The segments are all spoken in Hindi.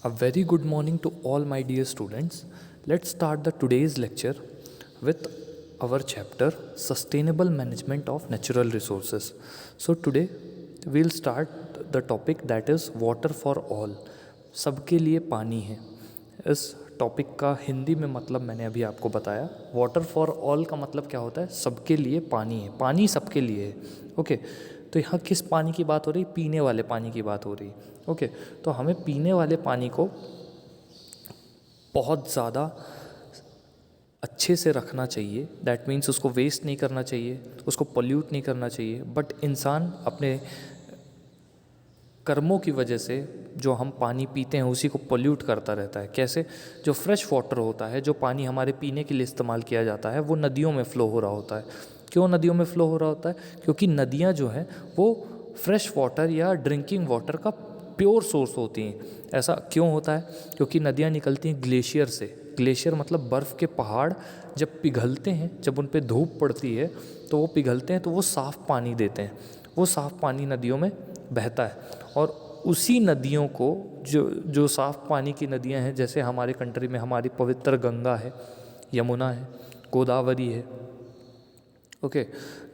A very good morning to all my dear students. Let's start the today's lecture with our chapter Sustainable Management of Natural Resources. So today we'll start the topic that is water for all. सबके लिए पानी है. इस टॉपिक का हिंदी में मतलब मैंने अभी आपको बताया. वाटर फॉर ऑल का मतलब क्या होता है? सबके लिए पानी है. पानी सबके लिए है. ओके. तो यहाँ किस पानी की बात हो रही? पीने वाले पानी की बात हो रही. ओके. तो हमें पीने वाले पानी को बहुत ज़्यादा अच्छे से रखना चाहिए. दैट मीन्स उसको वेस्ट नहीं करना चाहिए, उसको पोल्यूट नहीं करना चाहिए. बट इंसान अपने कर्मों की वजह से जो हम पानी पीते हैं उसी को पोल्यूट करता रहता है. कैसे? जो फ्रेश वाटर होता है, जो पानी हमारे पीने के लिए इस्तेमाल किया जाता है, वो नदियों में फ़्लो हो रहा होता है. क्यों नदियों में फ़्लो हो रहा होता है? क्योंकि नदियाँ जो हैं वो फ्रेश वाटर या ड्रिंकिंग वाटर का प्योर सोर्स होती हैं. ऐसा क्यों होता है? क्योंकि नदियाँ निकलती हैं ग्लेशियर से. ग्लेशियर मतलब बर्फ़ के पहाड़ जब पिघलते हैं, जब उन पर धूप पड़ती है तो वो पिघलते हैं, तो वो साफ़ पानी देते हैं. वो साफ़ पानी नदियों में बहता है. और उसी नदियों को जो साफ़ पानी की नदियाँ हैं, जैसे हमारे कंट्री में हमारी पवित्र गंगा है, यमुना है, गोदावरी है, ओके,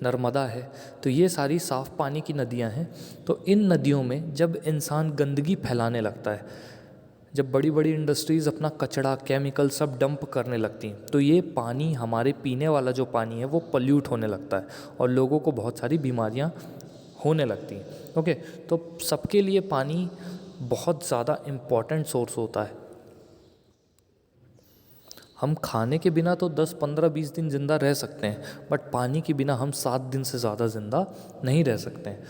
नर्मदा है, तो ये सारी साफ़ पानी की नदियाँ हैं. तो इन नदियों में जब इंसान गंदगी फैलाने लगता है, जब बड़ी बड़ी इंडस्ट्रीज़ अपना कचरा, केमिकल सब डंप करने लगती हैं, तो ये पानी, हमारे पीने वाला जो पानी है, वो पोल्यूट होने लगता है और लोगों को बहुत सारी बीमारियाँ होने लगती हैं. ओके. तो सबके लिए पानी बहुत ज़्यादा इम्पॉर्टेंट सोर्स होता है. हम खाने के बिना तो 10, 15, 20 दिन ज़िंदा रह सकते हैं, बट पानी के बिना हम 7 दिन से ज़्यादा ज़िंदा नहीं रह सकते हैं.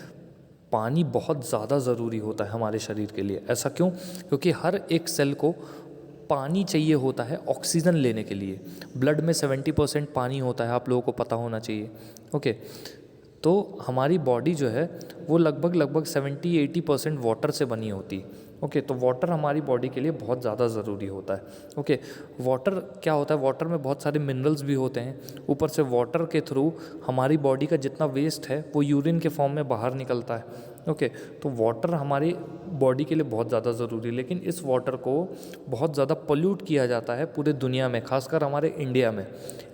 पानी बहुत ज़्यादा ज़रूरी होता है हमारे शरीर के लिए. ऐसा क्यों? क्योंकि हर एक सेल को पानी चाहिए होता है ऑक्सीजन लेने के लिए. ब्लड में 70% पानी होता है, आप लोगों को पता होना चाहिए. ओके. तो हमारी बॉडी जो है वो लगभग 70-80% वाटर से बनी होती है. ओके. तो वाटर हमारी बॉडी के लिए बहुत ज़्यादा ज़रूरी होता है. ओके. वाटर क्या होता है? वाटर में बहुत सारे मिनरल्स भी होते हैं. ऊपर से वाटर के थ्रू हमारी बॉडी का जितना वेस्ट है वो यूरिन के फॉर्म में बाहर निकलता है. ओके. तो वाटर हमारी बॉडी के लिए बहुत ज़्यादा ज़रूरी है. लेकिन इस वाटर को बहुत ज़्यादा पोल्यूट किया जाता है पूरे दुनिया में, खासकर हमारे इंडिया में.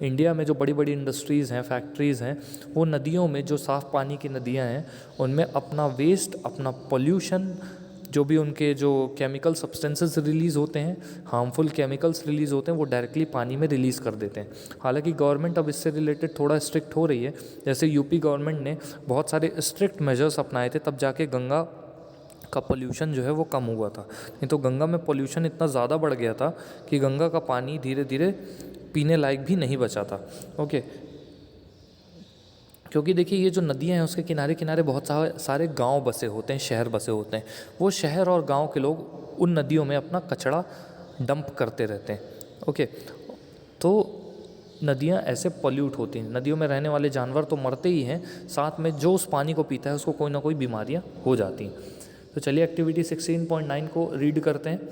इंडिया में जो बड़ी बड़ी इंडस्ट्रीज़ हैं, फैक्ट्रीज़ हैं, वो नदियों में, जो साफ़ पानी की नदियाँ हैं, उनमें अपना वेस्ट, अपना पोल्यूशन, जो भी उनके जो केमिकल सब्सटेंसेस रिलीज़ होते हैं, हार्मफुल केमिकल्स रिलीज़ होते हैं, वो डायरेक्टली पानी में रिलीज़ कर देते हैं. हालांकि गवर्नमेंट अब इससे रिलेटेड थोड़ा स्ट्रिक्ट हो रही है. जैसे यूपी गवर्नमेंट ने बहुत सारे स्ट्रिक्ट मेजर्स अपनाए थे, तब जाके गंगा का पोल्यूशन जो है वो कम हुआ था. नहीं तो गंगा में पोल्यूशन इतना ज़्यादा बढ़ गया था कि गंगा का पानी धीरे धीरे पीने लायक भी नहीं बचा था. ओके. क्योंकि देखिए ये जो नदियाँ हैं उसके किनारे किनारे बहुत सारे गांव बसे होते हैं, शहर बसे होते हैं. वो शहर और गांव के लोग उन नदियों में अपना कचरा डंप करते रहते हैं. ओके. तो नदियाँ ऐसे पोल्यूट होती हैं. नदियों में रहने वाले जानवर तो मरते ही हैं, साथ में जो उस पानी को पीता है उसको कोई ना कोई बीमारियाँ हो जाती हैं. तो चलिए एक्टिविटी 16.9 को रीड करते हैं.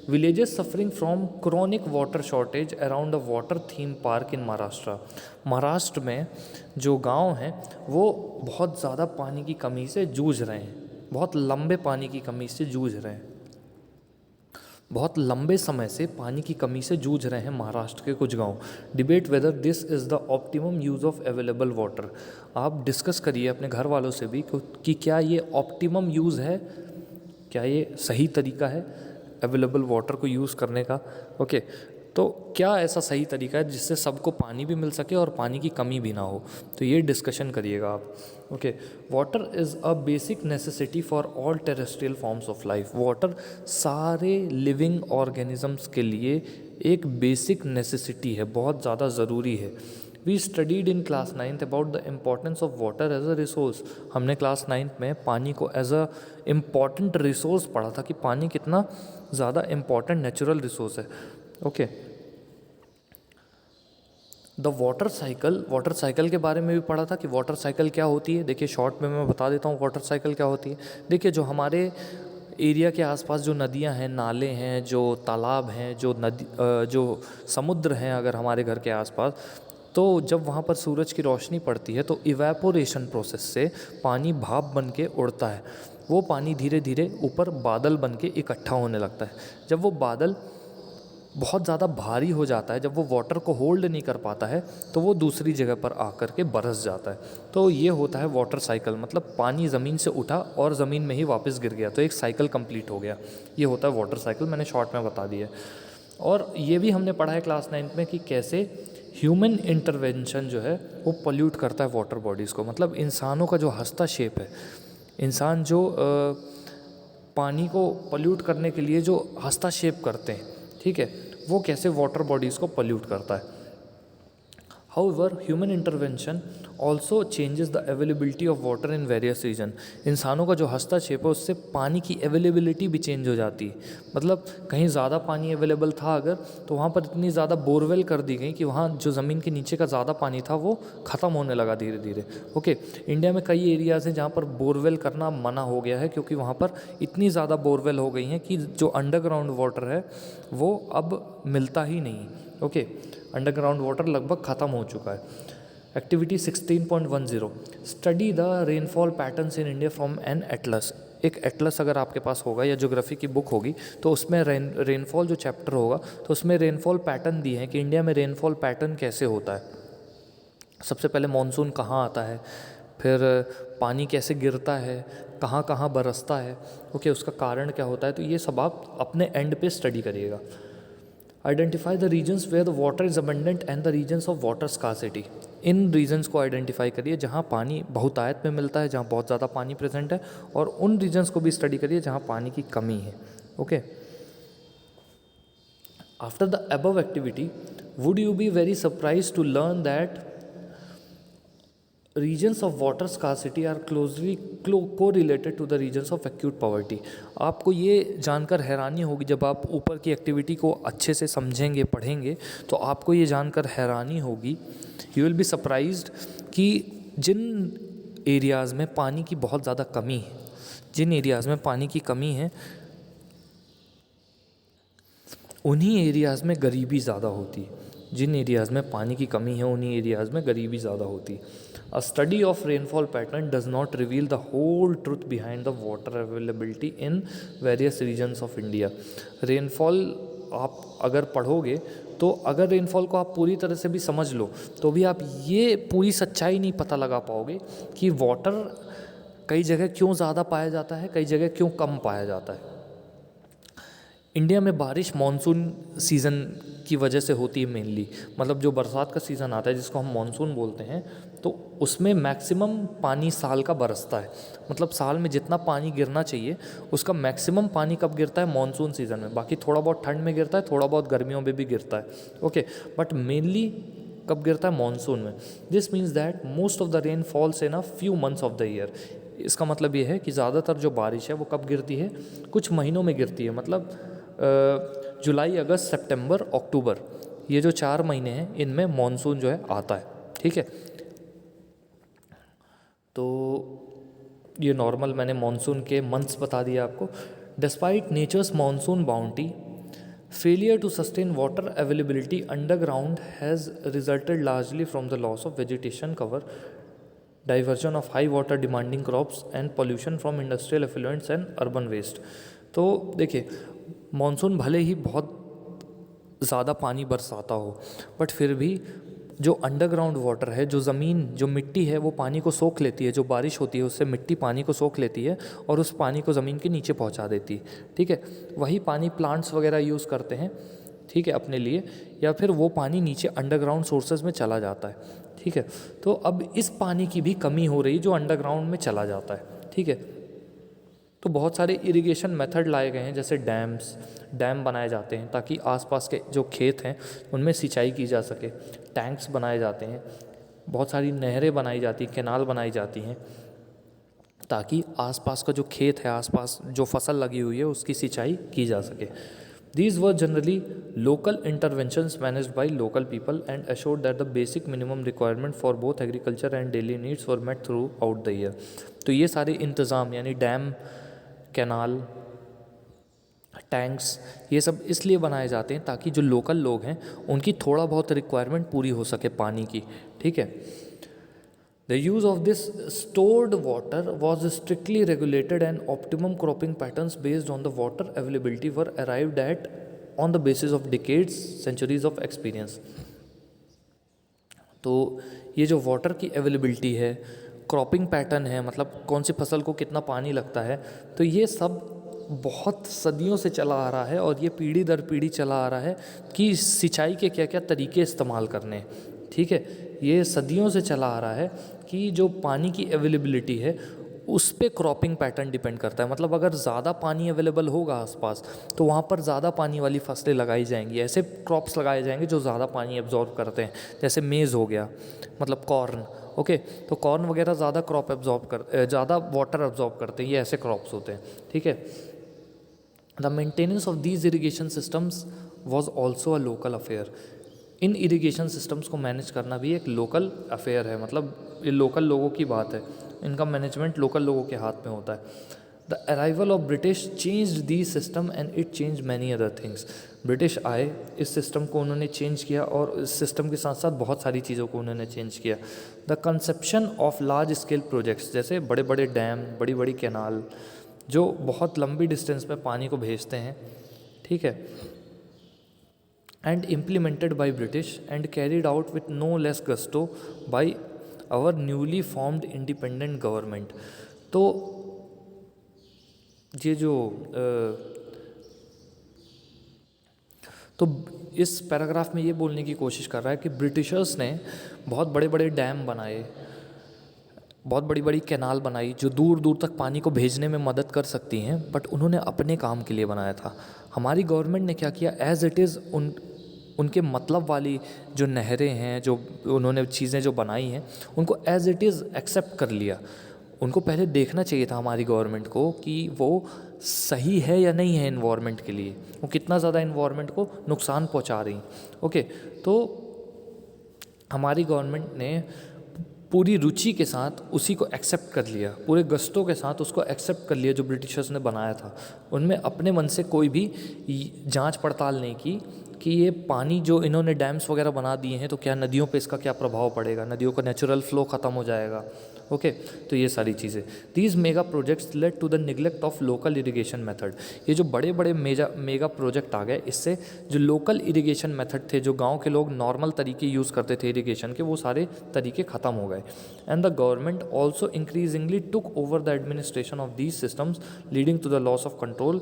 Villages suffering from chronic water shortage around a water theme park इन महाराष्ट्र. महाराष्ट्र में जो गांव हैं वो बहुत ज़्यादा पानी की कमी से जूझ रहे हैं, बहुत लंबे पानी की कमी से जूझ रहे हैं, बहुत लंबे समय से पानी की कमी से जूझ रहे हैं महाराष्ट्र के कुछ गांव. Debate whether this is the optimum use of available water. आप डिस्कस करिए अपने घर वालों से भी कि क्या ये ऑप्टिमम यूज़ है, क्या ये सही तरीका है अवेलेबल वाटर को यूज़ करने का. ओके. तो क्या ऐसा सही तरीका है जिससे सबको पानी भी मिल सके और पानी की कमी भी ना हो, तो ये डिस्कशन करिएगा आप. Okay. Water is a basic necessity for all terrestrial forms of life. Water सारे लिविंग ऑर्गेनिजम्स के लिए एक बेसिक नेसेसिटी है, बहुत ज़्यादा ज़रूरी है. We studied in class 9th about the importance of water as a resource. हमने क्लास 9th में पानी को एज अ इम्पॉर्टेंट रिसोर्स पढ़ा था कि पानी कितना ज़्यादा इम्पॉर्टेंट नेचुरल रिसोर्स है. ओके. द वाटर साइकिल के बारे में भी पढ़ा था कि वाटर साइकिल क्या होती है. देखिए शॉर्ट में मैं बता देता हूँ वाटर साइकिल क्या होती है. देखिए जो हमारे एरिया के आसपास जो नदियाँ हैं, नाले हैं, जो तालाब हैं, जो समुद्र हैं अगर हमारे घर के आसपास, तो जब वहाँ पर सूरज की रोशनी पड़ती है तो इवेपोरेशन प्रोसेस से पानी भाप बन के उड़ता है. वो पानी धीरे धीरे ऊपर बादल बन के इकट्ठा होने लगता है। जब वो बादल बहुत ज़्यादा भारी हो जाता है, जब वो वाटर को होल्ड नहीं कर पाता है, तो वो दूसरी जगह पर आकर के बरस जाता है। तो ये होता है वाटर साइकिल, मतलब पानी ज़मीन से उठा और ज़मीन में ही वापस गिर गया, तो एक साइकिल कंप्लीट हो गया। ये होता है वाटर साइकिल, मैंने शॉर्ट में बता दिया। और ये भी हमने पढ़ा है क्लास 9 में कि कैसे ह्यूमन इंटरवेंशन जो है वो पोल्यूट करता है वाटर बॉडीज़ को। मतलब इंसानों का जो हस्तक्षेप है, इंसान जो पानी को पोल्यूट करने के लिए जो हस्तक्षेप करते हैं, ठीक है, वो कैसे वाटर बॉडीज़ को पोल्यूट करता है। However, human intervention also changes the availability of water in various region। इंसानों का जो हस्तक्षेप है उससे पानी की अवेलेबिलिटी भी चेंज हो जाती है। मतलब कहीं ज़्यादा पानी अवेलेबल था अगर, तो वहाँ पर इतनी ज़्यादा बोरवेल कर दी गई कि वहाँ जो ज़मीन के नीचे का ज़्यादा पानी था वो ख़त्म होने लगा धीरे धीरे। ओके, इंडिया में कई एरियाज़ हैं जहाँ पर बोरवेल करना मना हो गया है, क्योंकि वहाँ पर इतनी ज़्यादा बोरवेल हो गई हैं कि जो अंडरग्राउंड वाटर है वो अब मिलता ही नहीं। ओके, अंडरग्राउंड वाटर लगभग ख़त्म हो चुका है। Activity 16.10, study the rainfall patterns in India from an atlas. एक एटलस अगर आपके पास होगा या ज्योग्राफी की बुक होगी तो उसमें रेनफॉल जो चैप्टर होगा तो उसमें रेनफॉल पैटर्न दिए हैं कि इंडिया में रेनफॉल पैटर्न कैसे होता है। सबसे पहले मॉनसून कहाँ आता है, फिर पानी कैसे गिरता है, कहाँ कहाँ बरसता है, ओके, उसका कारण क्या होता है। तो ये सब आप अपने एंड पे स्टडी करिएगा। Identify the regions where the water is abundant and the regions of water scarcity. इन रीजन्स को आइडेंटिफाई करिए जहाँ पानी बहुतायत में मिलता है, जहाँ बहुत ज़्यादा पानी प्रेजेंट है, और उन रीजन्स को भी स्टडी करिए जहाँ पानी की कमी है। Okay, after the above activity would you be very surprise to learn that reasons of water scarcity are closely को related to the regions of acute poverty. आपको ये जानकर हैरानी होगी, जब आप ऊपर की एक्टिविटी को अच्छे से समझेंगे, पढ़ेंगे, तो आपको ये जानकर हैरानी होगी, यू विल बी सरप्राइज्ड, कि जिन एरियाज़ में पानी की बहुत ज़्यादा कमी है, जिन एरियाज़ में पानी की कमी है, उन्हीं एरियाज़ में गरीबी ज़्यादा होती है। जिन एरियाज़ में पानी की कमी है उन्हीं एरियाज़ में गरीबी ज़्यादा होती है। A study of rainfall pattern does not reveal the whole truth behind the water availability in various regions of India। Rainfall आप अगर पढ़ोगे तो अगर रेनफॉल को आप पूरी तरह से भी समझ लो तो भी आप ये पूरी सच्चाई नहीं पता लगा पाओगे कि वाटर कई जगह क्यों ज़्यादा पाया जाता है, कई जगह क्यों कम पाया जाता है। इंडिया में बारिश मॉनसून सीज़न की वजह से होती है मेनली। मतलब जो बरसात का सीज़न आता है जिसको हम मॉनसून बोलते हैं, तो उसमें मैक्सिमम पानी साल का बरसता है। मतलब साल में जितना पानी गिरना चाहिए उसका मैक्सिमम पानी कब गिरता है, मॉनसून सीज़न में। बाकी थोड़ा बहुत ठंड में गिरता है, थोड़ा बहुत गर्मियों में भी गिरता है। ओके, बट मेनली कब गिरता है, मॉनसून में। This means that most of the rain falls in a few months of the year. इसका मतलब ये है कि ज़्यादातर जो बारिश है वो कब गिरती है, कुछ महीनों में गिरती है। मतलब जुलाई, अगस्त, सितंबर, अक्टूबर, ये जो 4 महीने हैं इनमें मॉनसून जो है आता है। ठीक है, तो ये नॉर्मल मैंने मॉनसून के मंथ्स बता दिए आपको। Despite nature's monsoon bounty, failure to sustain water availability underground has resulted largely from the loss of vegetation cover, diversion of high water demanding crops and pollution from industrial effluents and urban waste. तो देखिए, मॉनसून भले ही बहुत ज़्यादा पानी बरसाता हो, बट फिर भी जो अंडरग्राउंड वाटर है, जो ज़मीन, जो मिट्टी है, वो पानी को सोख लेती है। जो बारिश होती है उससे मिट्टी पानी को सोख लेती है और उस पानी को ज़मीन के नीचे पहुंचा देती है। ठीक है, वही पानी प्लांट्स वगैरह यूज़ करते हैं, ठीक है, अपने लिए, या फिर वो पानी नीचे अंडरग्राउंड सोर्सेज में चला जाता है। ठीक है, तो अब इस पानी की भी कमी हो रही जो अंडरग्राउंड में चला जाता है। ठीक है, तो बहुत सारे इरिगेशन मेथड लाए गए हैं, जैसे डैम बनाए जाते हैं ताकि आसपास के जो खेत हैं उनमें सिंचाई की जा सके। टैंक्स बनाए जाते हैं, बहुत सारी नहरें बनाई जाती, कैनाल बनाई जाती हैं ताकि आसपास का जो खेत है, आसपास जो फसल लगी हुई है उसकी सिंचाई की जा सके। These were generally local interventions managed by local people and assured that the basic minimum requirement for both agriculture and daily needs were met throughout the year। तो ये सारे इंतज़ाम यानी डैम, कैनाल, टैंक्स, ये सब इसलिए बनाए जाते हैं ताकि जो लोकल लोग हैं उनकी थोड़ा बहुत रिक्वायरमेंट पूरी हो सके पानी की। ठीक है, The use of this stored water was strictly regulated and optimum cropping patterns based on the water availability were arrived at on the basis of decades, centuries of experience. तो ये जो वाटर की अवेलेबिलिटी है, क्रॉपिंग पैटर्न है, मतलब कौन सी फसल को कितना पानी लगता है, तो ये सब बहुत सदियों से चला आ रहा है और ये पीढ़ी दर पीढ़ी चला आ रहा है कि सिंचाई के क्या क्या तरीके इस्तेमाल करने हैं। ठीक है, ये सदियों से चला आ रहा है कि जो पानी की अवेलेबिलिटी है उस पे क्रॉपिंग पैटर्न डिपेंड करता है। मतलब अगर ज़्यादा पानी अवेलेबल होगा आसपास तो वहाँ पर ज़्यादा पानी वाली फसलें लगाई जाएंगी, ऐसे क्रॉप्स लगाए जाएंगे जो ज़्यादा पानी एब्जॉर्ब करते हैं, जैसे मेज़ हो गया, मतलब कॉर्न। ओके, तो कॉर्न वगैरह ज़्यादा ज़्यादा वाटर एब्जॉर्ब करते हैं, ये ऐसे क्रॉप्स होते हैं। ठीक है, the maintenance of these irrigation systems was also a local affair. In irrigation systems को मैनेज करना भी एक लोकल अफेयर है, मतलब ये लोकल लोगों की बात है, इनका मैनेजमेंट लोकल लोगों के हाथ में होता है। The arrival of British changed the system and it change many other things. British आए, इस सिस्टम को उन्होंने चेंज किया और इस सिस्टम के साथ साथ बहुत सारी चीज़ों को उन्होंने चेंज किया। The conception of large scale projects, जैसे बड़े बड़े डैम, बड़ी बड़ी कैनाल जो बहुत लंबी डिस्टेंस में पानी को भेजते हैं। ठीक है, and implemented by British and carried out with no less gusto by our newly formed independent government। तो ये जो तो इस पैराग्राफ में ये बोलने की कोशिश कर रहा है कि ब्रिटिशर्स ने बहुत बड़े बड़े डैम बनाए, बहुत बड़ी बड़ी कैनाल बनाई जो दूर दूर तक पानी को भेजने में मदद कर सकती हैं, बट उन्होंने अपने काम के लिए बनाया था। हमारी गवर्नमेंट ने क्या किया, एज इट इज़ उनके मतलब वाली जो नहरें हैं, जो उन्होंने चीज़ें जो बनाई हैं, उनको एज इट इज़ एक्सेप्ट कर लिया। उनको पहले देखना चाहिए था हमारी गवर्नमेंट को कि वो सही है या नहीं है इन्वायरमेंट के लिए, वो कितना ज़्यादा इन्वायरमेंट को नुकसान पहुंचा रही। ओके, तो हमारी गवर्नमेंट ने पूरी रुचि के साथ उसी को एक्सेप्ट कर लिया, पूरे गस्तों के साथ उसको एक्सेप्ट कर लिया जो ब्रिटिशर्स ने बनाया था। उनमें अपने मन से कोई भी जांच पड़ताल नहीं की कि ये पानी जो इन्होंने डैम्स वगैरह बना दिए हैं तो क्या नदियों पे इसका क्या प्रभाव पड़ेगा, नदियों का नेचुरल फ्लो ख़त्म हो जाएगा। ओके, तो ये सारी चीज़ें, these mega projects led to the neglect of local irrigation method. ये जो बड़े बड़े मेगा प्रोजेक्ट आ गए, इससे जो लोकल इरिगेशन मेथड थे, जो गांव के लोग नॉर्मल तरीके यूज़ करते थे इरिगेशन के, वो सारे तरीके ख़त्म हो गए। And the government also increasingly took over the administration of these systems leading to the loss of control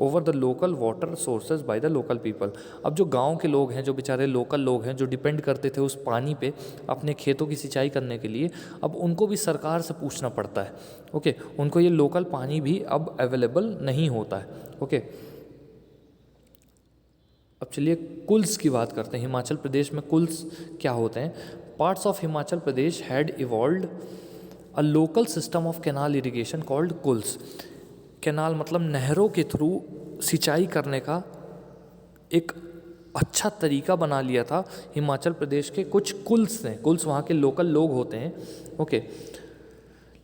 over the local water sources by the local people. अब जो गांव के लोग हैं, जो बेचारे लोकल लोग हैं, जो डिपेंड करते थे उस पानी पे अपने खेतों की सिंचाई करने के लिए, अब उनको भी सरकार से पूछना पड़ता है। ओके, उनको ये लोकल पानी भी अब अवेलेबल नहीं होता है। ओके, अब चलिए कुल्स की बात करते हैं। हिमाचल प्रदेश में कुल्स क्या होते हैं। Parts of Himachal Pradesh had evolved a local system of canal irrigation called kuls. Canal मतलब नहरों के थ्रू सिंचाई करने का एक अच्छा तरीका बना लिया था हिमाचल प्रदेश के कुछ कुल्स ने। कुल्स वहाँ के लोकल लोग होते हैं। ओके,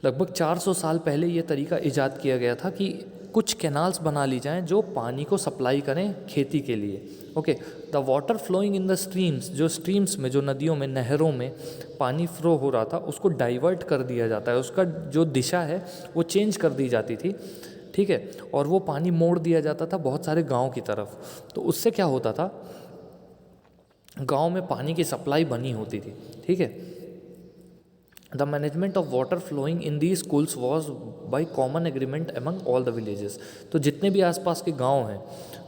लगभग 400 साल पहले ये तरीका इजाद किया गया था कि कुछ कैनाल्स बना ली जाएं जो पानी को सप्लाई करें खेती के लिए। Okay, the water flowing in the streams, जो स्ट्रीम्स में, जो नदियों में, नहरों में पानी फ्लो हो रहा था, उसको डाइवर्ट कर दिया जाता है, उसका जो दिशा है वो चेंज कर दी जाती थी। ठीक है, और वो पानी मोड़ दिया जाता था बहुत सारे गांव की तरफ। तो उससे क्या होता था, गांव में पानी की सप्लाई बनी होती थी। ठीक है, the management of water flowing in these schools was by common agreement among all the villages. तो जितने भी आसपास के गांव हैं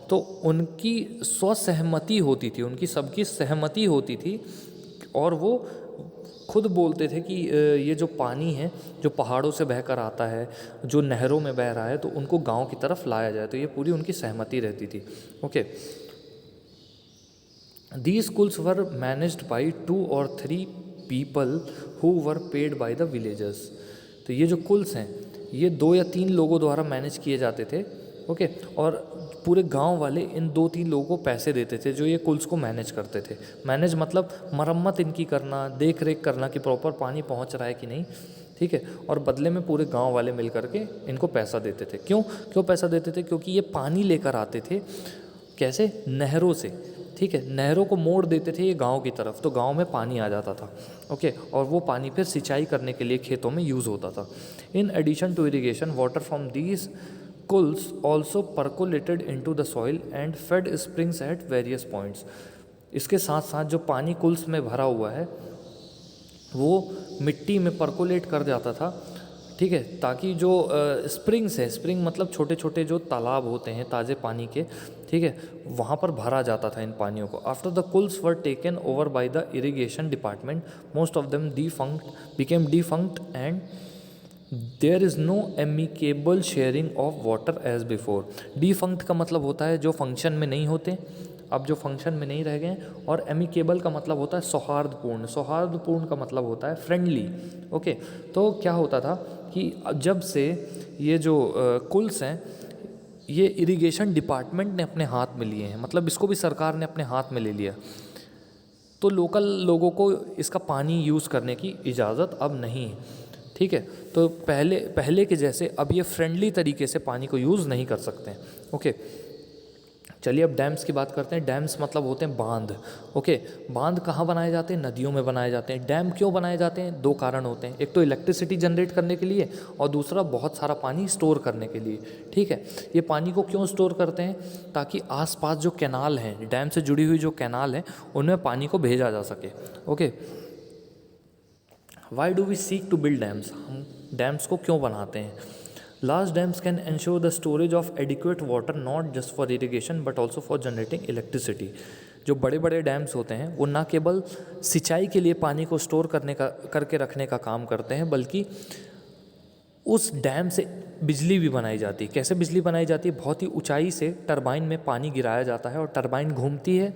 तो उनकी स्वसहमति होती थी, उनकी सबकी सहमति होती थी, और वो खुद बोलते थे कि ये जो पानी है जो पहाड़ों से बहकर आता है, जो नहरों में बह रहा है, तो उनको गांव की तरफ लाया जाए। तो ये पूरी उनकी सहमति रहती थी। Okay, these schools were managed by 2 or 3 people who were paid by the villagers. तो ये जो कुल्स हैं ये 2 या 3 लोगों द्वारा मैनेज किए जाते थे। ओके, और पूरे गांव वाले इन 2-3 लोगों को पैसे देते थे जो ये कुल्स को मैनेज करते थे। मैनेज मतलब मरम्मत इनकी करना, देख रेख करना कि प्रॉपर पानी पहुंच रहा है कि नहीं। ठीक है, और बदले में पूरे गांव वाले मिल करके इनको पैसा देते थे। क्यों पैसा देते थे? क्योंकि ये पानी लेकर आते थे। कैसे? नहरों से। ठीक है, नहरों को मोड़ देते थे ये गांव की तरफ, तो गांव में पानी आ जाता था। ओके, और वो पानी फिर सिंचाई करने के लिए खेतों में यूज़ होता था। In addition to irrigation, water from these kuls also percolated into the soil and fed springs at various points. इसके साथ साथ जो पानी कुल्स में भरा हुआ है वो मिट्टी में परकोलेट कर जाता था, ठीक है, ताकि जो स्प्रिंग्स है, स्प्रिंग मतलब छोटे छोटे जो तालाब होते हैं ताज़े पानी के, ठीक है, वहाँ पर भरा जाता था इन पानियों को। After the kuls were taken over by the irrigation department, most of them became defunct and there is no amicable sharing of water as before. Defunct का मतलब होता है जो फंक्शन में नहीं होते, अब जो फंक्शन में नहीं रह गए। और एमिकेबल का मतलब होता है सौहार्दपूर्ण, सौहार्दपूर्ण का मतलब होता है फ्रेंडली। ओके, तो क्या होता था कि जब से ये जो कुल्स हैं ये इरिगेशन डिपार्टमेंट ने अपने हाथ में लिए हैं, मतलब इसको भी सरकार ने अपने हाथ में ले लिया, तो लोकल लोगों को इसका पानी यूज़ करने की इजाज़त अब नहीं है, ठीक है। तो पहले के जैसे अब ये फ्रेंडली तरीके से पानी को यूज़ नहीं कर सकते हैं। ओके, चलिए अब डैम्स की बात करते हैं। डैम्स मतलब होते हैं बांध। ओके, बांध कहाँ बनाए जाते हैं? नदियों में बनाए जाते हैं। डैम क्यों बनाए जाते हैं? दो कारण होते हैं, एक तो इलेक्ट्रिसिटी जनरेट करने के लिए और दूसरा बहुत सारा पानी स्टोर करने के लिए, ठीक है। ये पानी को क्यों स्टोर करते हैं? ताकि आसपास जो कैनाल हैं, डैम से जुड़ी हुई जो कैनाल हैं, उनमें पानी को भेजा जा सके। Okay, why do we seek to build dams? हम डैम्स को क्यों बनाते हैं? Large dams can ensure the storage of adequate water not just for irrigation but also for generating electricity. जो बड़े बड़े डैम्स होते हैं वो ना केवल सिंचाई के लिए पानी को स्टोर करके रखने का काम करते हैं, बल्कि उस डैम से बिजली भी बनाई जाती है। कैसे बिजली बनाई जाती है? बहुत ही ऊंचाई से टरबाइन में पानी गिराया जाता है और टरबाइन घूमती है,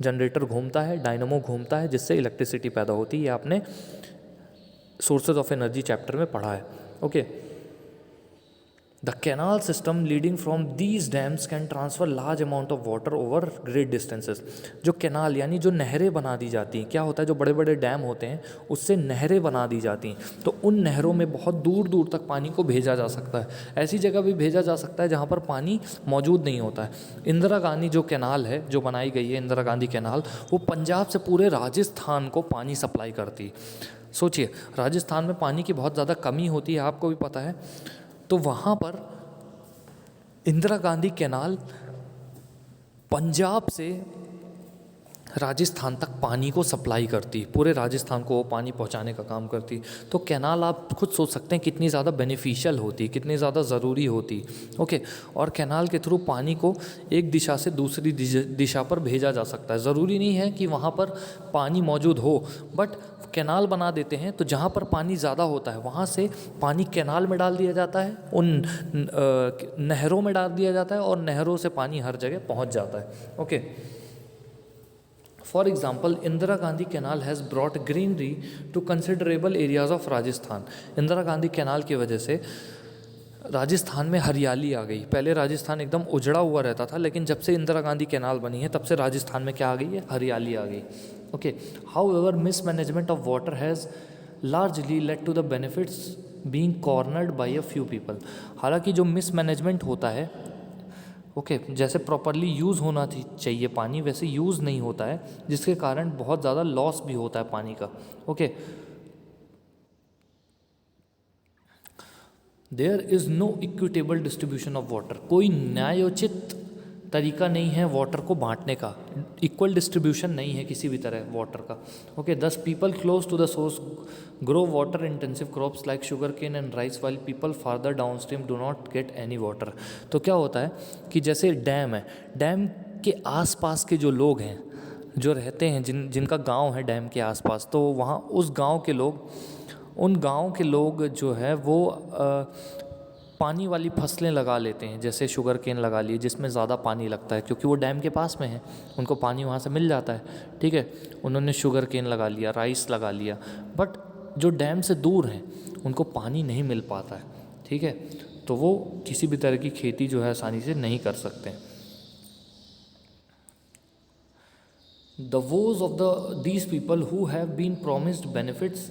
जनरेटर घूमता है, डायनमो घूमता है, जिससे इलेक्ट्रिसिटी पैदा होती है। ये आपने सोर्सेज ऑफ एनर्जी चैप्टर में पढ़ा है। Okay, The canal system leading from these dams can transfer large amount of water over great distances. जो कैनाल यानी जो नहरें बना दी जाती हैं, क्या होता है, जो बड़े बड़े डैम होते हैं उससे नहरें बना दी जाती हैं, तो उन नहरों में बहुत दूर दूर तक पानी को भेजा जा सकता है। ऐसी जगह भी भेजा जा सकता है जहाँ पर पानी मौजूद नहीं होता है। इंदिरा गांधी जो कैनाल है, जो बनाई गई है इंदिरा गांधी कैनाल, वो पंजाब से पूरे राजस्थान को पानी सप्लाई करती है। सोचिए, राजस्थान में पानी की बहुत ज़्यादा कमी होती है, आपको भी पता है, तो वहाँ पर इंदिरा गांधी कैनाल पंजाब से राजस्थान तक पानी को सप्लाई करती, पूरे राजस्थान को वो पानी पहुँचाने का काम करती। तो कैनाल आप खुद सोच सकते हैं कितनी ज़्यादा बेनिफिशियल होती, कितनी ज़्यादा ज़रूरी होती। ओके, और कैनाल के थ्रू पानी को एक दिशा से दूसरी दिशा पर भेजा जा सकता है। ज़रूरी नहीं है कि वहाँ पर पानी मौजूद हो, बट कैनाल बना देते हैं तो जहाँ पर पानी ज़्यादा होता है वहाँ से पानी कैनाल में डाल दिया जाता है, उन नहरों में डाल दिया जाता है और नहरों से पानी हर जगह पहुँच जाता है। Okay, for example Indira Gandhi canal has brought greenery to considerable areas of Rajasthan. Indira Gandhi canal की वजह से राजस्थान में हरियाली आ गई। पहले राजस्थान एकदम उजड़ा हुआ रहता था, लेकिन जब से इंदिरा गांधी कैनाल बनी है तब से राजस्थान में क्या आ गई है? हरियाली आ गई। Okay, however mismanagement of water has largely led to the benefits being cornered by a few people. हालांकि जो मिसमैनेजमेंट होता है, ओके, जैसे प्रॉपरली यूज़ होना चाहिए पानी वैसे यूज़ नहीं होता है, जिसके कारण बहुत ज़्यादा लॉस भी होता है पानी का। Okay, there is no equitable distribution of water. कोई न्यायोचित तरीका नहीं है वाटर को बांटने का, इक्वल डिस्ट्रीब्यूशन नहीं है किसी भी तरह वाटर का। Okay, 10 people close to the source grow water intensive crops like sugarcane and rice while people farther downstream do not get any water. तो क्या होता है कि जैसे डैम है, डैम के आसपास के जो लोग हैं, जो रहते हैं, जिनका गांव है डैम के आसपास, तो वहाँ उस गांव के लोग, उन गांव के लोग जो है वो पानी वाली फसलें लगा लेते हैं, जैसे शुगर केन लगा लिए जिसमें ज़्यादा पानी लगता है, क्योंकि वो डैम के पास में है, उनको पानी वहाँ से मिल जाता है। ठीक है, उन्होंने शुगर केन लगा लिया, राइस लगा लिया, बट जो डैम से दूर हैं उनको पानी नहीं मिल पाता है। ठीक है, तो वो किसी भी तरह की खेती जो है आसानी से नहीं कर सकते। The woes of these people who have been promised benefits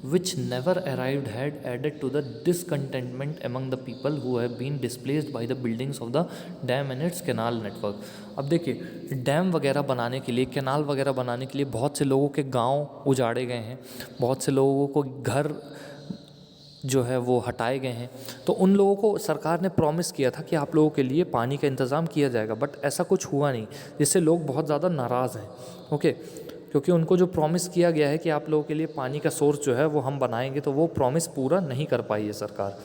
which never arrived had added to the discontentment among the people who have been displaced by the buildings of the dam and its canal network. अब देखिए डैम वगैरह बनाने के लिए, कैनाल वगैरह बनाने के लिए बहुत से लोगों के गांव उजाड़े गए हैं, बहुत से लोगों को घर जो है वो हटाए गए हैं। तो उन लोगों को सरकार ने प्रॉमिस किया था कि आप लोगों के लिए पानी का इंतज़ाम किया जाएगा, बट ऐसा कुछ हुआ नहीं, जिससे लोग बहुत ज़्यादा नाराज़ हैं। ओके, क्योंकि उनको जो प्रॉमिस किया गया है कि आप लोगों के लिए पानी का सोर्स जो है वो हम बनाएंगे, तो वो प्रॉमिस पूरा नहीं कर पाई है सरकार।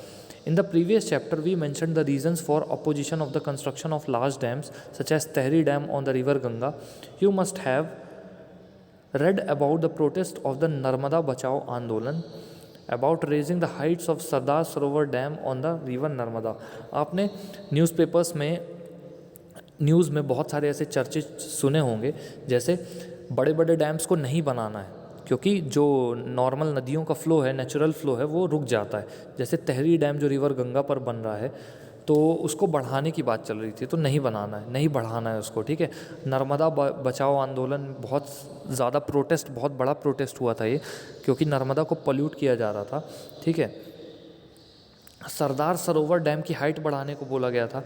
In the previous chapter, we mentioned the reasons for opposition of the construction of large dams such as Tehri Dam on the river Ganga. You must have read about the protest of the Narmada Bachao Andolan about raising the heights of Sardar Sarovar Dam on the river Narmada. आपने न्यूज़पेपर्स में, न्यूज़ में बहुत सारे ऐसे चर्चे सुने होंगे, जैसे बड़े बड़े डैम्स को नहीं बनाना है क्योंकि जो नॉर्मल नदियों का फ़्लो है, नेचुरल फ़्लो है, वो रुक जाता है। जैसे तहरी डैम जो रिवर गंगा पर बन रहा है, तो उसको बढ़ाने की बात चल रही थी, तो नहीं बनाना है, नहीं बढ़ाना है उसको, ठीक है। नर्मदा बचाओ आंदोलन बहुत ज़्यादा प्रोटेस्ट, बहुत बड़ा प्रोटेस्ट हुआ था ये, क्योंकि नर्मदा को पॉल्यूट किया जा रहा था, ठीक है। सरदार सरोवर डैम की हाइट बढ़ाने को बोला गया था।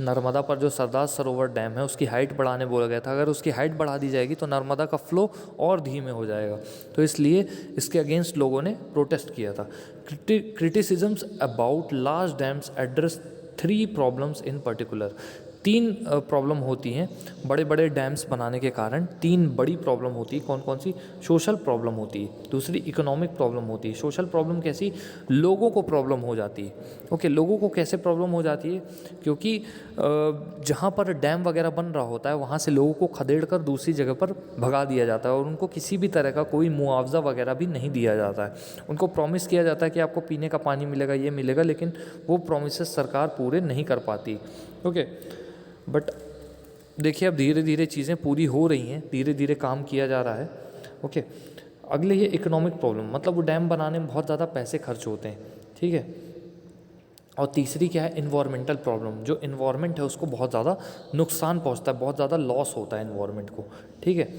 नर्मदा पर जो सरदार सरोवर डैम है उसकी हाइट बढ़ाने बोला गया था। अगर उसकी हाइट बढ़ा दी जाएगी तो नर्मदा का फ़्लो और धीमे हो जाएगा, तो इसलिए इसके अगेंस्ट लोगों ने प्रोटेस्ट किया था। Criticisms about large dams address 3 problems in particular. 3 problem होती हैं बड़े बड़े डैम्स बनाने के कारण। 3 बड़ी प्रॉब्लम होती है। कौन कौन सी? सोशल प्रॉब्लम होती है, दूसरी इकोनॉमिक प्रॉब्लम होती है। सोशल प्रॉब्लम कैसी? लोगों को प्रॉब्लम हो जाती है। ओके, लोगों को कैसे प्रॉब्लम हो जाती है? क्योंकि जहाँ पर डैम वगैरह बन रहा होता है वहाँ से लोगों को खदेड़ कर दूसरी जगह पर भगा दिया जाता है और उनको किसी भी तरह का कोई मुआवजा वगैरह भी नहीं दिया जाता है। उनको प्रॉमिस किया जाता है कि आपको पीने का पानी मिलेगा, ये मिलेगा, लेकिन वो प्रॉमिसेस सरकार पूरे नहीं कर पाती। ओके, बट देखिए अब धीरे धीरे चीज़ें पूरी हो रही हैं, धीरे धीरे काम किया जा रहा है। ओके, अगले ये इकोनॉमिक प्रॉब्लम, मतलब वो डैम बनाने में बहुत ज़्यादा पैसे खर्च होते हैं, ठीक है। और तीसरी क्या है? Environmental problem. जो इन्वायरमेंट है उसको बहुत ज़्यादा नुकसान पहुंचता है, बहुत ज़्यादा लॉस होता है इन्वायरमेंट को, ठीक है।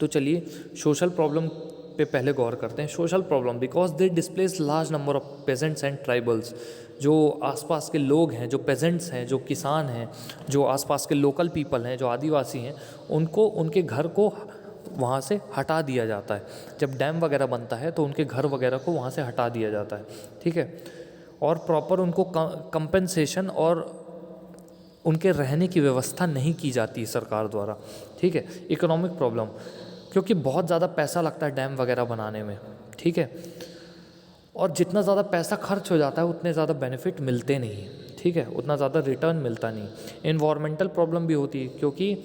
तो चलिए सोशल प्रॉब्लम पे पहले गौर करते हैं। Social problem because they displace large number of pageants and tribals. जो आसपास के लोग हैं, जो पेजेंट्स हैं, जो किसान हैं, जो आसपास के लोकल पीपल हैं, जो आदिवासी हैं, उनको उनके घर को वहाँ से हटा दिया जाता है। जब डैम वगैरह बनता है तो उनके घर वगैरह को वहाँ से हटा दिया जाता है, ठीक है। और प्रॉपर उनको कंपेंसेशन और उनके रहने की व्यवस्था नहीं की जाती सरकार द्वारा, ठीक है। इकोनॉमिक प्रॉब्लम, क्योंकि बहुत ज़्यादा पैसा लगता है डैम वगैरह बनाने में, ठीक है। और जितना ज़्यादा पैसा खर्च हो जाता है उतने ज़्यादा बेनिफिट मिलते नहीं, ठीक है, उतना ज़्यादा रिटर्न मिलता नहीं। इन्वायरमेंटल प्रॉब्लम भी होती है क्योंकि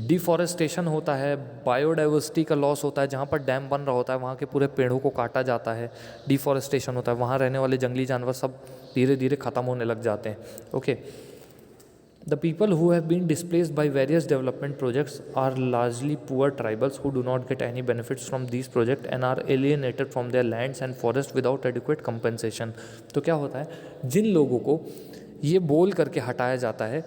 डिफॉरेस्टेशन होता है, बायोडाइवर्सिटी का लॉस होता है। जहाँ पर डैम बन रहा होता है वहाँ के पूरे पेड़ों को काटा जाता है, डिफॉरेस्टेशन होता है, वहाँ रहने वाले जंगली जानवर सब धीरे धीरे ख़त्म होने लग जाते हैं। Okay, The people who have been displaced by various development projects are largely poor tribals who do not get any benefits from these projects and are alienated from their lands and forests without adequate compensation. तो क्या होता है, जिन लोगों को ये बोल करके हटाया जाता है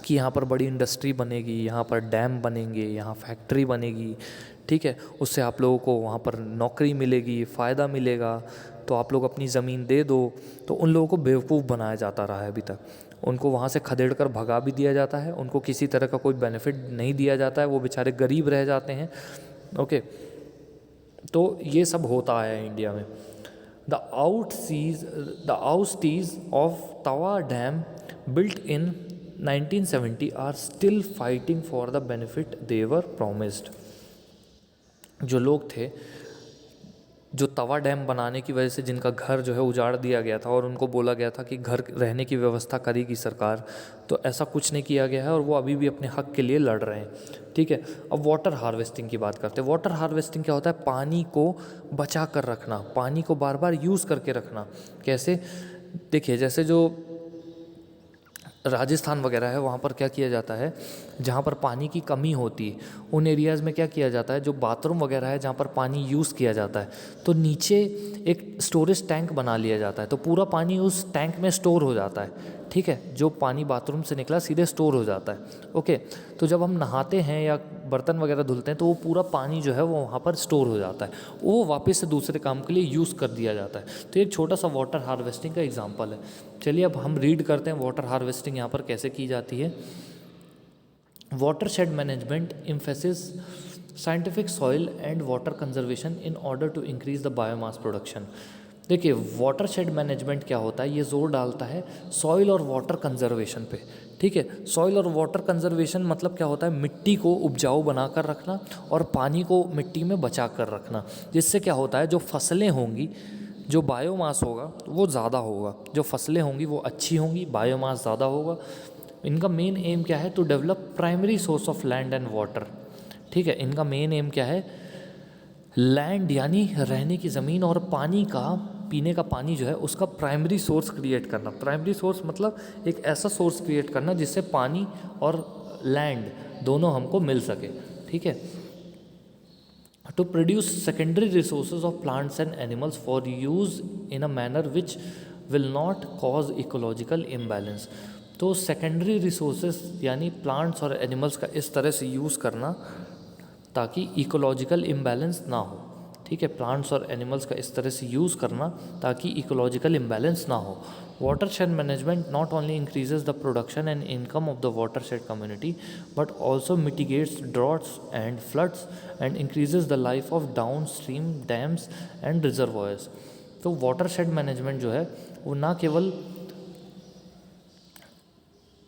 कि यहाँ पर बड़ी इंडस्ट्री बनेगी, यहाँ पर डैम बनेंगे, यहाँ फैक्ट्री बनेगी, ठीक है, उससे आप लोगों को वहाँ पर नौकरी मिलेगी, फ़ायदा मिलेगा, तो आप लोग अपनी ज़मीन दे दो, तो उन लोगों को बेवकूफ़ बनाया जाता रहा है अभी तक। उनको वहाँ से खदेड़ कर भगा भी दिया जाता है, उनको किसी तरह का कोई बेनिफिट नहीं दिया जाता है, वो बेचारे गरीब रह जाते हैं। ओके, तो ये सब होता है इंडिया में। The oustees of Tawa dam built in 1970 are still fighting for the benefit they were promised. जो लोग थे, जो तवा डैम बनाने की वजह से जिनका घर जो है उजाड़ दिया गया था और उनको बोला गया था कि घर रहने की व्यवस्था करेगी सरकार, तो ऐसा कुछ नहीं किया गया है और वो अभी भी अपने हक के लिए लड़ रहे हैं, ठीक है। अब वाटर हार्वेस्टिंग की बात करते हैं। वाटर हार्वेस्टिंग क्या होता है? पानी को बचा कर रखना, पानी को बार बार यूज़ करके रखना। कैसे? देखिए, जैसे जो राजस्थान वगैरह है वहाँ पर क्या किया जाता है, जहाँ पर पानी की कमी होती है उन एरियाज़ में क्या किया जाता है, जो बाथरूम वगैरह है जहाँ पर पानी यूज़ किया जाता है, तो नीचे एक स्टोरेज टैंक बना लिया जाता है, तो पूरा पानी उस टैंक में स्टोर हो जाता है, ठीक है, जो पानी बाथरूम से निकला सीधे स्टोर हो जाता है। ओके, तो जब हम नहाते हैं या बर्तन वगैरह धुलते हैं तो वो पूरा पानी जो है वो वहाँ पर स्टोर हो जाता है, वो वापस से दूसरे काम के लिए यूज़ कर दिया जाता है। तो एक छोटा सा वाटर हार्वेस्टिंग का एग्जाम्पल है। चलिए अब हम रीड करते हैं वाटर हार्वेस्टिंग यहाँ पर कैसे की जाती है। Watershed management emphasizes scientific soil and water conservation in order to increase the biomass production। देखिए वाटरशेड मैनेजमेंट क्या होता है, ये जोर डालता है सॉइल और वाटर कंजर्वेशन पे। ठीक है, सॉइल और वाटर कंजर्वेशन मतलब क्या होता है, मिट्टी को उपजाऊ बनाकर रखना और पानी को मिट्टी में बचा कर रखना, जिससे क्या होता है जो फसलें होंगी, जो बायोमास होगा वो ज़्यादा होगा, जो फसलें होंगी वो अच्छी होंगी, बायोमास ज़्यादा होगा। इनका मेन एम क्या है, to develop primary source of land and water. ठीक है, इनका मेन एम क्या है, लैंड यानी रहने की ज़मीन और पानी का, पीने का पानी जो है उसका प्राइमरी सोर्स क्रिएट करना। प्राइमरी सोर्स मतलब एक ऐसा सोर्स क्रिएट करना जिससे पानी और लैंड दोनों हमको मिल सके। ठीक है, to produce secondary resources of plants and animals for use in a manner which will not cause ecological imbalance. तो सेकेंडरी रिसोर्सेज यानी प्लांट्स और एनिमल्स का इस तरह से यूज़ करना ताकि इकोलॉजिकल इम्बैलेंस ना हो। ठीक है, प्लांट्स और एनिमल्स का इस तरह से यूज़ करना ताकि इकोलॉजिकल इम्बैलेंस ना हो। Watershed management not only increases the production and income of the watershed community but also mitigates droughts and floods and increases the life of down stream dams and reservoirs. तो वाटरशेड मैनेजमेंट जो है वो ना केवल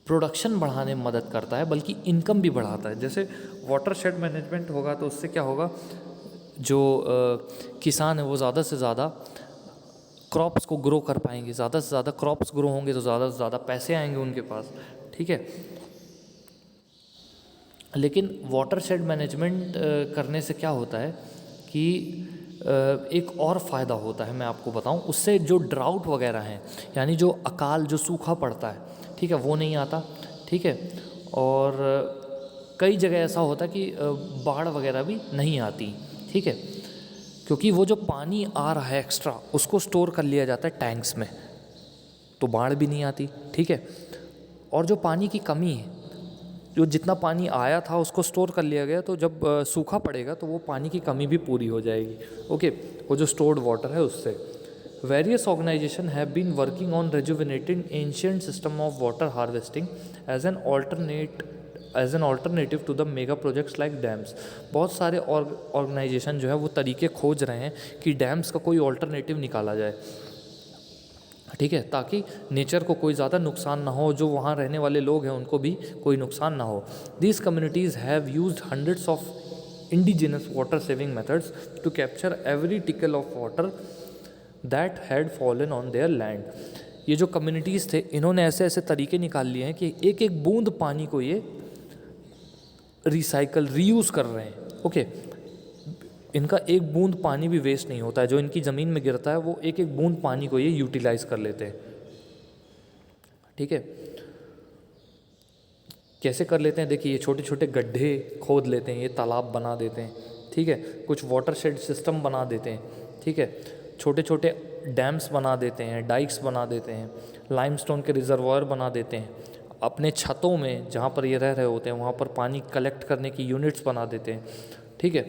प्रोडक्शन बढ़ाने में मदद करता है बल्कि इनकम भी बढ़ाता है। जैसे वाटरशेड मैनेजमेंट होगा तो उससे क्या होगा, जो किसान है वो ज़्यादा से ज़्यादा क्रॉप्स को ग्रो कर पाएंगे, ज़्यादा से ज़्यादा क्रॉप्स ग्रो होंगे तो ज़्यादा से ज़्यादा पैसे आएंगे उनके पास। ठीक है, लेकिन वाटरशेड मैनेजमेंट करने से क्या होता है कि एक और फ़ायदा होता है, मैं आपको बताऊं, उससे जो ड्राउट वगैरह हैं यानी जो अकाल, जो सूखा पड़ता है, ठीक है, वो नहीं आता। ठीक है, और कई जगह ऐसा होता है कि बाढ़ वगैरह भी नहीं आती। ठीक है, क्योंकि वो जो पानी आ रहा है एक्स्ट्रा उसको स्टोर कर लिया जाता है टैंक्स में, तो बाढ़ भी नहीं आती। ठीक है, और जो पानी की कमी है, जो जितना पानी आया था उसको स्टोर कर लिया गया, तो जब सूखा पड़ेगा तो वो पानी की कमी भी पूरी हो जाएगी। ओके, वो जो स्टोर्ड वाटर है उससे। Various organisations have been working on rejuvenating ancient system of water harvesting as an alternative to the mega projects like dams. बहुत सारे ऑर्गेनाइजेशन जो है वो तरीके खोज रहे हैं कि डैम्स का कोई ऑल्टरनेटिव निकाला जाए। ठीक है, ताकि नेचर को कोई ज़्यादा नुकसान ना हो, जो वहाँ रहने वाले लोग हैं उनको भी कोई नुकसान ना हो। These communities have used hundreds of indigenous water saving methods to capture every trickle of water that had fallen on their land. ये जो कम्युनिटीज़ थे इन्होंने ऐसे ऐसे तरीके निकाल लिए हैं कि एक एक बूंद पानी को ये रिसाइकल, रीयूज़ कर रहे हैं। ओके, इनका एक बूंद पानी भी वेस्ट नहीं होता है, जो इनकी ज़मीन में गिरता है वो एक एक बूंद पानी को ये यूटिलाइज कर लेते हैं। ठीक है, कैसे कर लेते हैं, देखिए ये छोटे छोटे गड्ढे खोद लेते हैं, ये तालाब बना देते हैं। ठीक है, कुछ वाटरशेड सिस्टम बना देते हैं। ठीक है, छोटे छोटे डैम्स बना देते हैं, डाइक्स बना देते हैं, लाइमस्टोन के रिजर्वायर बना देते हैं, अपने छतों में जहाँ पर ये रह रहे होते हैं वहाँ पर पानी कलेक्ट करने की यूनिट्स बना देते हैं। ठीक है,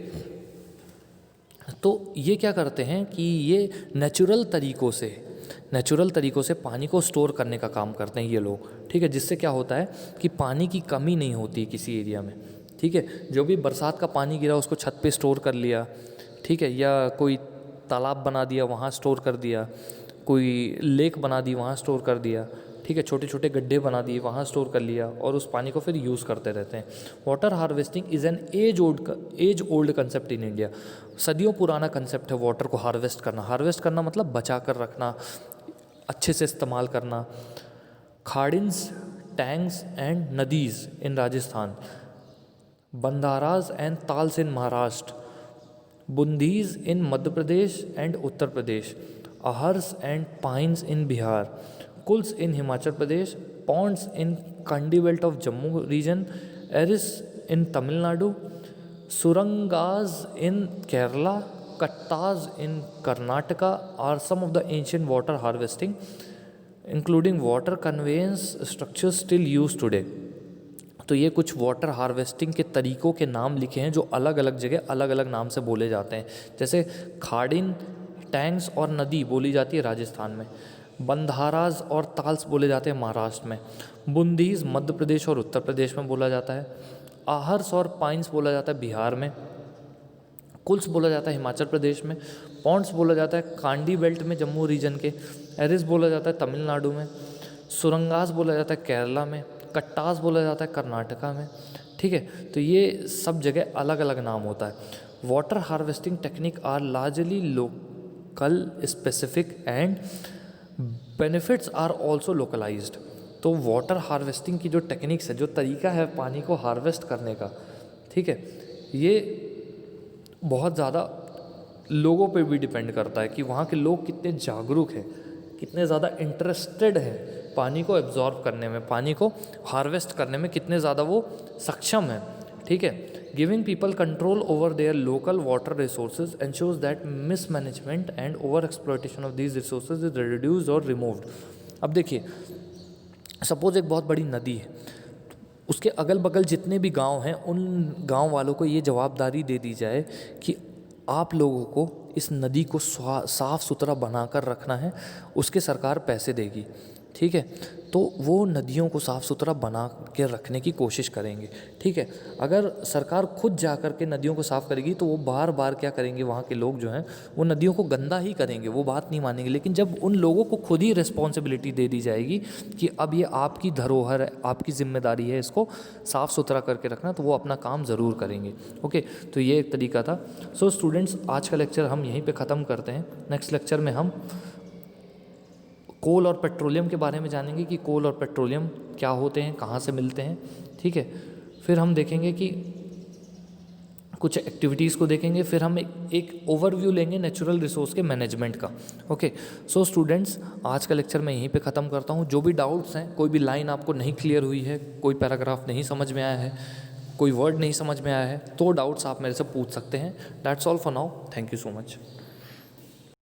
तो ये क्या करते हैं कि ये नेचुरल तरीक़ों से पानी को स्टोर करने का काम करते हैं ये लोग। ठीक है, जिससे क्या होता है कि पानी की कमी नहीं होती किसी एरिया में। ठीक है, जो भी बरसात का पानी गिरा उसको छत पे स्टोर कर लिया। ठीक है, या कोई तालाब बना दिया वहाँ स्टोर कर दिया, कोई लेक बना दी वहाँ स्टोर कर दिया। ठीक है, छोटे छोटे गड्ढे बना दिए वहाँ स्टोर कर लिया और उस पानी को फिर यूज़ करते रहते हैं। Water harvesting is an age old concept in India. सदियों पुराना कंसेप्ट है वाटर को हार्वेस्ट करना। हार्वेस्ट करना मतलब बचा कर रखना, अच्छे से इस्तेमाल करना। Khadins, tanks and nadis in Rajasthan, bandharas and tals in Maharashtra, bundhis in Madhya Pradesh and Uttar Pradesh, ahars and pines in Bihar, kuls in Himachal Pradesh, ponds in Kandi belt of Jammu region, eris in Tamil Nadu, surangas in Kerala, kattas in Karnataka are some of the ancient water harvesting including water conveyance structure still use today. तो ये कुछ वाटर हार्वेस्टिंग के तरीक़ों के नाम लिखे हैं जो अलग अलग जगह अलग अलग नाम से बोले जाते हैं। जैसे खाड़िन, टैंक्स और नदी बोली जाती है राजस्थान में, बंधाराज और ताल्स बोले जाते हैं महाराष्ट्र में, बूंदीज मध्य प्रदेश और उत्तर प्रदेश में बोला जाता है, आहर्स और पाइन्स बोला जाता है बिहार में, कुल्स बोला जाता है हिमाचल प्रदेश में, पॉन्ड्स बोला जाता है कांडी बेल्ट में जम्मू रीजन के, एरिस बोला जाता है तमिलनाडु में, सुरंगास बोला जाता है केरला में, कट्टास बोला जाता है कर्नाटका में। ठीक है, तो ये सब जगह अलग अलग नाम होता है। Water harvesting technique are largely local specific and benefits are also localised. तो वाटर हार्वेस्टिंग की जो टेक्निक्स है, जो तरीका है पानी को हार्वेस्ट करने का, ठीक है, ये बहुत ज़्यादा लोगों पे भी डिपेंड करता है कि वहाँ के लोग कितने जागरूक हैं, कितने ज़्यादा इंटरेस्टेड हैं पानी को एब्जॉर्ब करने में, पानी को हार्वेस्ट करने में कितने ज़्यादा वो सक्षम हैं। ठीक है, giving people control over their local water resources ensures that mismanagement and over exploitation of these resources is reduced और रिमूव्ड। अब देखिए, सपोज एक बहुत बड़ी नदी है, उसके अगल बगल जितने भी गांव हैं उन गांव वालों को ये जवाबदारी दे दी जाए कि आप लोगों को इस नदी को साफ़ सुथरा बनाकर रखना है, उसके सरकार पैसे देगी। ठीक है, तो वो नदियों को साफ़ सुथरा बना के रखने की कोशिश करेंगे। ठीक है, अगर सरकार खुद जा कर के नदियों को साफ़ करेगी तो वो बार बार क्या करेंगे, वहाँ के लोग जो हैं वो नदियों को गंदा ही करेंगे, वो बात नहीं मानेंगे। लेकिन जब उन लोगों को खुद ही रिस्पॉन्सिबिलिटी दे दी जाएगी कि अब ये आपकी धरोहर है, आपकी जिम्मेदारी है इसको साफ़ सुथरा करके रखना, तो वो अपना काम ज़रूर करेंगे। ओके, तो ये एक तरीका था। सो स्टूडेंट्स, आज का लेक्चर हम यहीं पर ख़त्म करते हैं। नेक्स्ट लेक्चर में हम कोल और पेट्रोलियम के बारे में जानेंगे कि कोल और पेट्रोलियम क्या होते हैं, कहाँ से मिलते हैं। ठीक है, फिर हम देखेंगे कि कुछ एक्टिविटीज़ को देखेंगे, फिर हम एक ओवरव्यू लेंगे नेचुरल रिसोर्स के मैनेजमेंट का। ओके, सो स्टूडेंट्स, आज का लेक्चर मैं यहीं पे ख़त्म करता हूँ। जो भी डाउट्स हैं, कोई भी लाइन आपको नहीं क्लियर हुई है, कोई पैराग्राफ नहीं समझ में आया है, कोई वर्ड नहीं समझ में आया है, तो डाउट्स आप मेरे से पूछ सकते हैं। That's all for now, thank you so much.